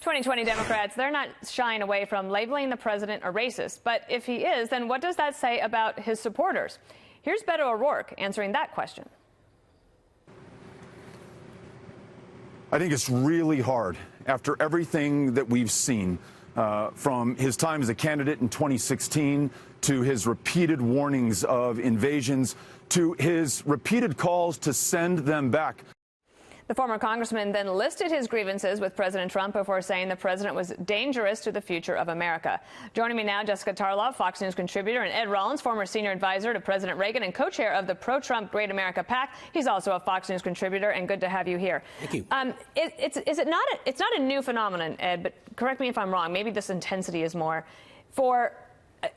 2020 Democrats, they're not shying away from labeling the president a racist. But if he is, then what does that say about his supporters? Here's Beto O'Rourke answering that question. I think it's really hard after everything that we've seen from his time as a candidate in 2016 to his repeated warnings of invasions to his repeated calls to send them back. The former congressman then listed his grievances with President Trump before saying the president was dangerous to the future of America. Joining me now, Jessica Tarlov, Fox News contributor, and Ed Rollins, former senior advisor to President Reagan and co-chair of the pro-Trump Great America PAC. He's also a Fox News contributor, and good to have you here. Thank you. It's not a new phenomenon, Ed, but correct me if I'm wrong. Maybe this intensity is more for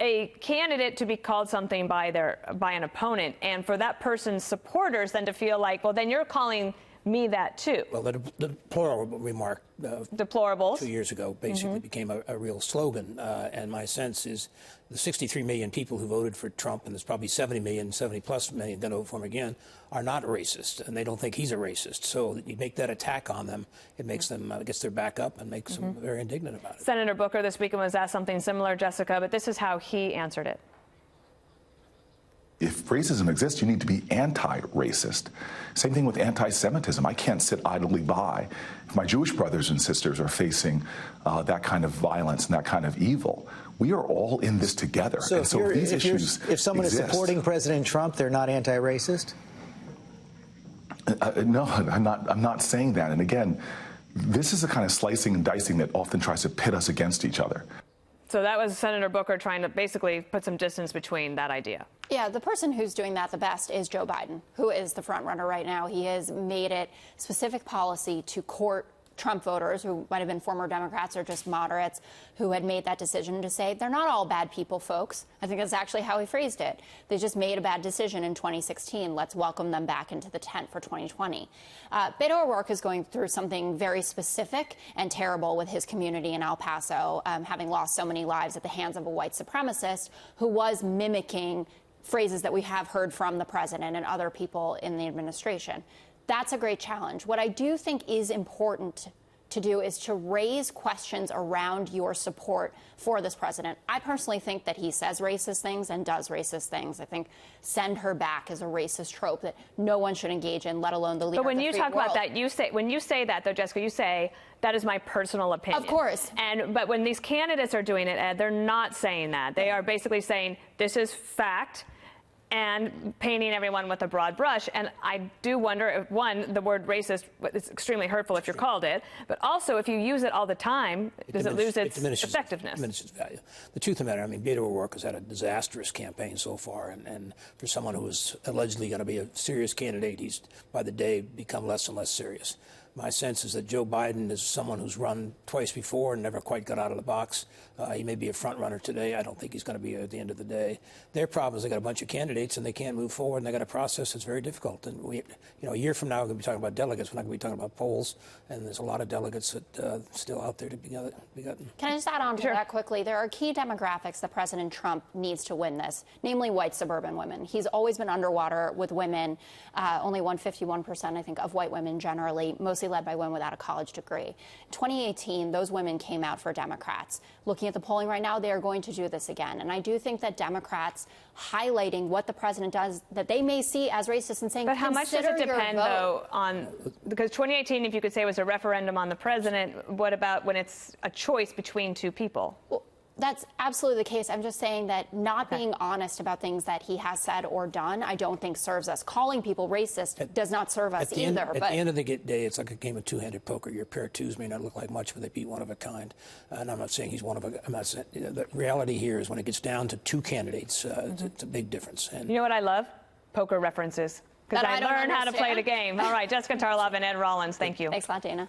a candidate to be called something by an opponent, and for that person's supporters then to feel like, well, then you're calling me that too. Well, the deplorable remark deplorables 2 years ago basically became a real slogan, and my sense is the 63 million people who voted for Trump, and there's probably 70 plus million going to vote for him again, are not racist, and they don't think he's a racist. So you make that attack on them, it makes them gets their back up and makes them very indignant about it. Senator Booker this weekend was asked something similar, Jessica, but this is how he answered it. If racism exists, you need to be anti-racist. Same thing with anti-Semitism. I can't sit idly by if my Jewish brothers and sisters are facing that kind of violence and that kind of evil. We are all in this together. So, if someone is supporting President Trump, they're not anti-racist? No, I'm not saying that. And again, this is the kind of slicing and dicing that often tries to pit us against each other. So that was Senator Booker trying to basically put some distance between that idea. Yeah, the person who's doing that the best is Joe Biden, who is the front runner right now. He has made it specific policy to court Trump voters who might have been former Democrats or just moderates who had made that decision to say they're not all bad people, folks. I think that's actually how he phrased it. They just made a bad decision in 2016. Let's welcome them back into the tent for 2020. Beto O'Rourke is going through something very specific and terrible with his community in El Paso, having lost so many lives at the hands of a white supremacist who was mimicking phrases that we have heard from the president and other people in the administration. That's a great challenge. What I do think is important to do is to raise questions around your support for this president. I personally think that he says racist things and does racist things. I think send her back is a racist trope that no one should engage in, let alone the leader of the free world. But when you talk about that, when you say that, though, Jessica, you say that is my personal opinion. Of course. But when these candidates are doing it, Ed, they're not saying that. They are basically saying this is fact and painting everyone with a broad brush. And I do wonder if, one, the word racist is extremely hurtful if you're called it, but also if you use it all the time, does it lose its effectiveness? It diminishes value. The truth of the matter, I mean, Beto O'Rourke has had a disastrous campaign so far, and for someone who was allegedly going to be a serious candidate, he's by the day become less and less serious. My sense is that Joe Biden is someone who's run twice before and never quite got out of the box. He may be a front runner today. I don't think he's going to be at the end of the day. Their problem is they got a bunch of candidates and they can't move forward, and they got a process that's very difficult. And a year from now, we're going to be talking about delegates. We're not going to be talking about polls. And there's a lot of delegates that still out there to be gotten. Can I just add on to that quickly? There are key demographics that President Trump needs to win this, namely white suburban women. He's always been underwater with women. Only 51%, I think, of white women generally, mostly led by women without a college degree. In 2018, those women came out for Democrats. Looking at the polling right now, they are going to do this again. And I do think that Democrats highlighting what the president does that they may see as racist and saying, but how much does it depend, though, on, because 2018, if you could say, was a referendum on the president, what about when it's a choice between two people? Well, that's absolutely the case. I'm just saying that not being honest about things that he has said or done, I don't think serves us. Calling people racist does not serve us either. At the end of the day, it's like a game of two-handed poker. Your pair of twos may not look like much, but they beat one of a kind. And I'm not saying he's one of a. I'm not saying the reality here is when it gets down to two candidates, it's a big difference. And you know what I love? Poker references. Because I learned how to play the game. All right, Jessica Tarlov and Ed Rollins, thank you. Thanks a lot, Dana.